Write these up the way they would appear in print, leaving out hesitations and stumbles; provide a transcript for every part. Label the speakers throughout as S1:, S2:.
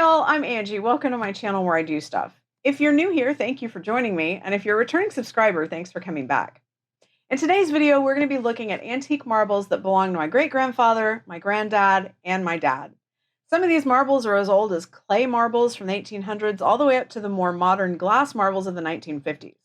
S1: y'all, I'm Angie. Welcome to my channel where I do stuff. If you're new here, thank you for joining me. And if you're a returning subscriber, thanks for coming back. In today's video, we're going to be looking at antique marbles that belong to my great-grandfather, my granddad, and my dad. Some of these marbles are as old as clay marbles from the 1800s all the way up to the more modern glass marbles of the 1950s.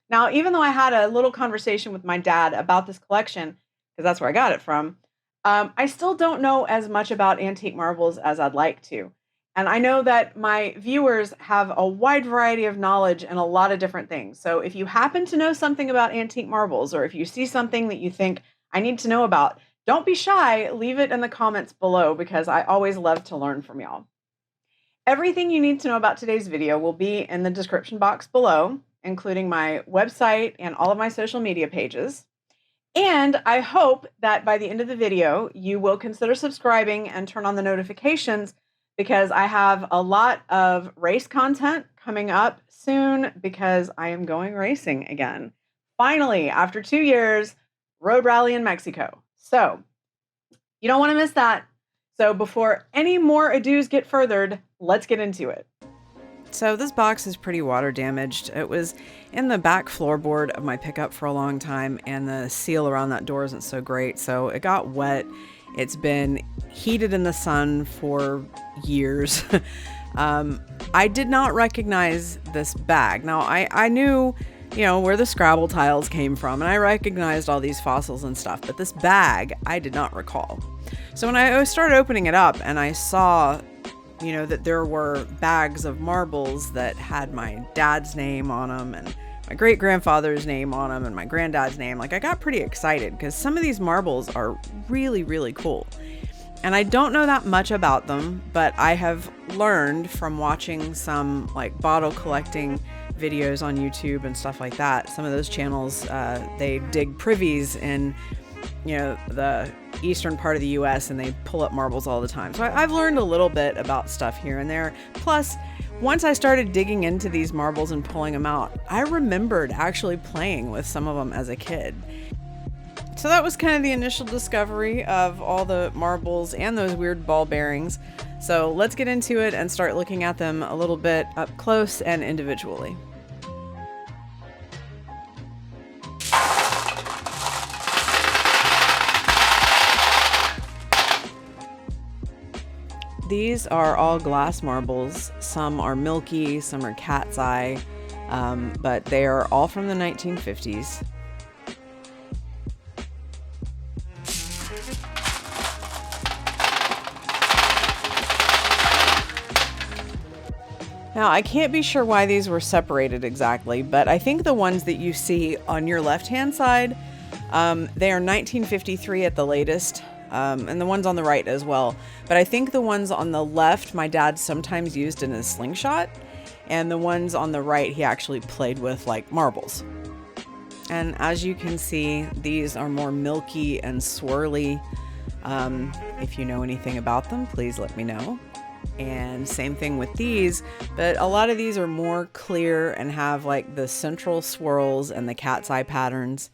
S1: Now, even though I had a little conversation with my dad about this collection, because that's where I got it from, I still don't know as much about antique marbles as I'd like to. And I know that my viewers have a wide variety of knowledge and a lot of different things. So if you happen to know something about antique marbles, or if you see something that you think I need to know about, don't be shy, leave it in the comments below because I always love to learn from y'all. Everything you need to know about today's video will be in the description box below, including my website and all of my social media pages. And I hope that by the end of the video, you will consider subscribing and turn on the notifications because I have a lot of race content coming up soon because I am going racing again. Finally, after 2 years, road rally in Mexico. So you don't want to miss that. So before any more ados get furthered, let's get into it. So this box is pretty water damaged. It was in the back floorboard of my pickup for a long time, and the seal around that door isn't so great. So it got wet. It's been heated in the sun for years. I did not recognize this bag. Now I knew, where the Scrabble tiles came from, and I recognized all these fossils and stuff, but this bag I did not recall. So when I started opening it up and I saw that there were bags of marbles that had my dad's name on them and my great-grandfather's name on them and my granddad's name. I got pretty excited because some of these marbles are really, really cool. And I don't know that much about them, but I have learned from watching some bottle collecting videos on YouTube and stuff like that. Some of those channels, they dig privies in the eastern part of the US, and they pull up marbles all the time. So I've learned a little bit about stuff here and there. Plus, once I started digging into these marbles and pulling them out, I remembered actually playing with some of them as a kid. So that was kind of the initial discovery of all the marbles and those weird ball bearings. So let's get into it and start looking at them a little bit up close and individually. These are all glass marbles. Some are milky, some are cat's eye, but they are all from the 1950s. Now, I can't be sure why these were separated exactly, but I think the ones that you see on your left-hand side, they are 1953 at the latest. And the ones on the right as well. But I think the ones on the left, my dad sometimes used in his slingshot. And the ones on the right, he actually played with like marbles. And as you can see, these are more milky and swirly. If you know anything about them, please let me know. And same thing with these, but a lot of these are more clear and have like the central swirls and the cat's eye patterns.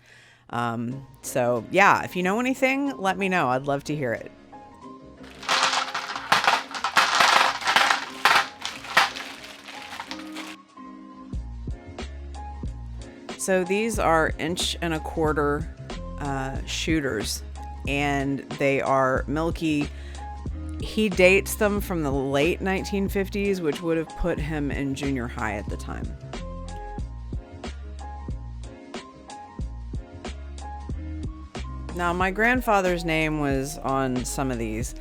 S1: So yeah, if you know anything, let me know. I'd love to hear it. So these are 1.25 inch shooters, and they are milky. He dates them from the late 1950s, which would have put him in junior high at the time. Now, my grandfather's name was on some of these.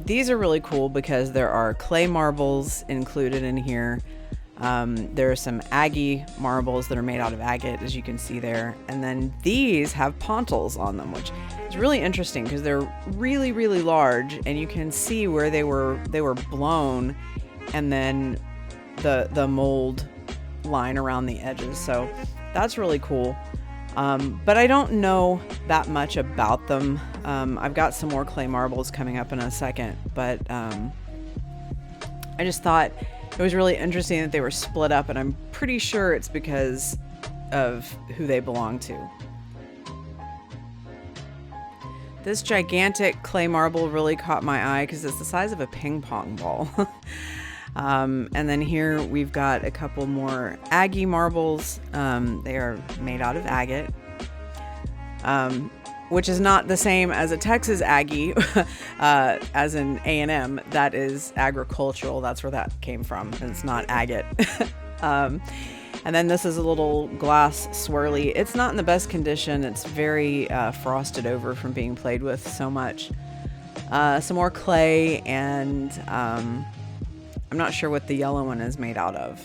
S1: These are really cool because there are clay marbles included in here. There are some agate marbles that are made out of agate, as you can see there. And then these have pontils on them, which is really interesting because they're really, really large, and you can see where they were blown, and then the mold line around the edges. So that's really cool. But I don't know that much about them. I've got some more clay marbles coming up in a second, but I just thought it was really interesting that they were split up, and I'm pretty sure it's because of who they belong to. This gigantic clay marble really caught my eye because it's the size of a ping pong ball. And then here we've got a couple more Aggie marbles. They are made out of agate, which is not the same as a Texas Aggie, as in A&M. That is agricultural. That's where that came from. And it's not agate. And then this is a little glass swirly. It's not in the best condition. It's very frosted over from being played with so much. Some more clay, and I'm not sure what the yellow one is made out of.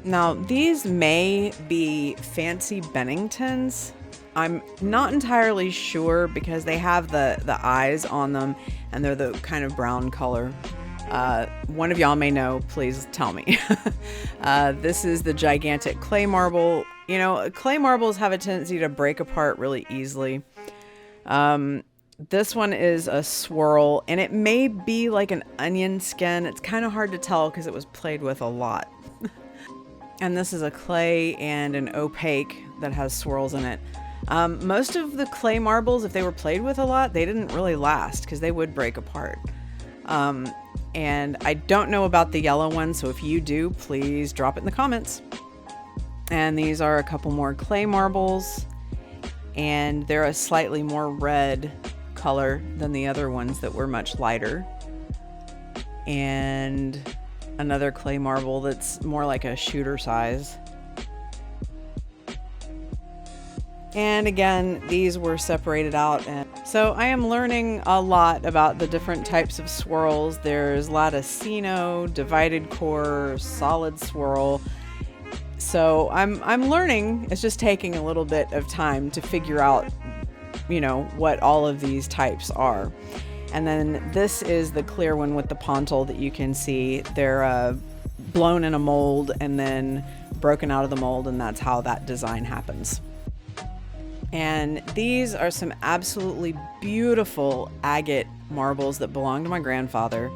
S1: Now, these may be fancy Benningtons. I'm not entirely sure because they have the eyes on them and they're the kind of brown color. One of y'all may know, please tell me. This is the gigantic clay marble. You know, clay marbles have a tendency to break apart really easily. This one is a swirl, and it may be like an onion skin. It's kind of hard to tell because it was played with a lot. And this is a clay and an opaque that has swirls in it. Most of the clay marbles, if they were played with a lot, they didn't really last because they would break apart. And I don't know about the yellow one, so if you do, please drop it in the comments. And these are a couple more clay marbles, and they're a slightly more red color than the other ones that were much lighter. And another clay marble that's more like a shooter size. And again, these were separated out. And so I am learning a lot about the different types of swirls. There's latticino, divided core, solid swirl. So I'm learning. It's just taking a little bit of time to figure out, you know, what all of these types are. And then this is the clear one with the pontil that you can see. They're blown in a mold and then broken out of the mold, and that's how that design happens. And these are some absolutely beautiful agate marbles that belong to my grandfather.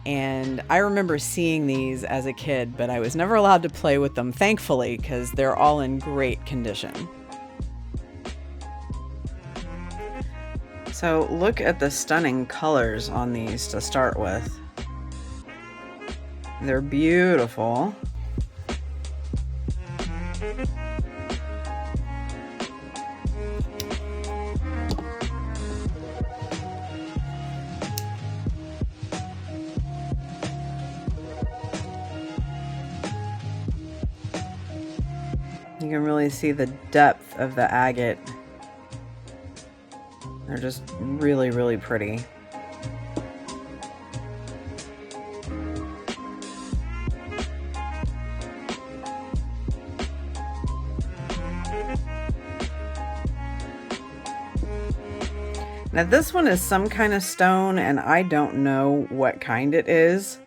S1: And I remember seeing these as a kid, but I was never allowed to play with them, thankfully, because they're all in great condition. So look at the stunning colors on these to start with. They're beautiful. You can really see the depth of the agate. They're just really, really pretty. Now this one is some kind of stone, and I don't know what kind it is,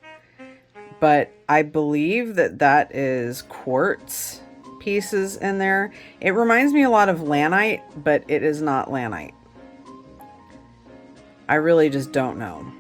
S1: but I believe that that is quartz pieces in there. It reminds me a lot of lanite, but it is not lanite. I really just don't know.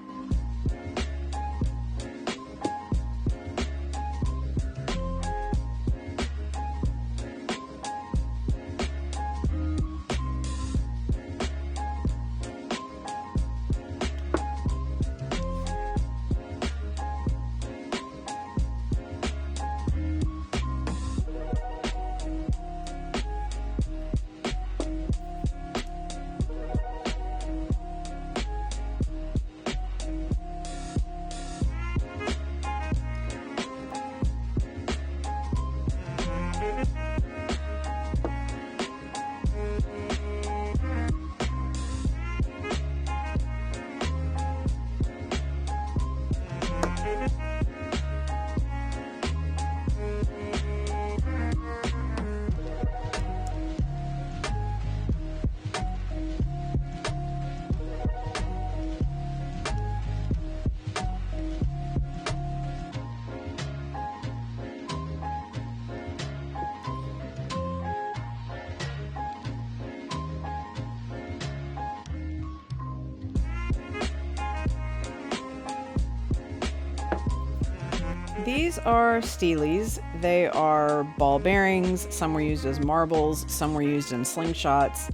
S1: These are steelies. They are ball bearings. Some were used as marbles. Some were used in slingshots.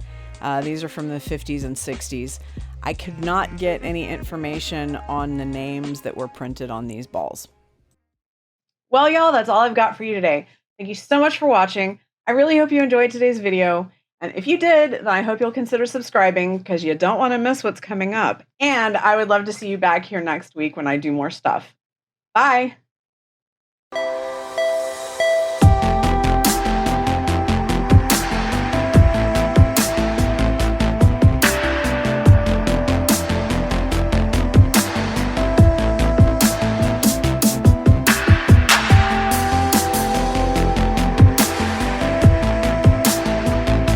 S1: These are from the 50s and 60s. I could not get any information on the names that were printed on these balls. Well, y'all, that's all I've got for you today. Thank you so much for watching. I really hope you enjoyed today's video. And if you did, then I hope you'll consider subscribing because you don't want to miss what's coming up. And I would love to see you back here next week when I do more stuff. Bye.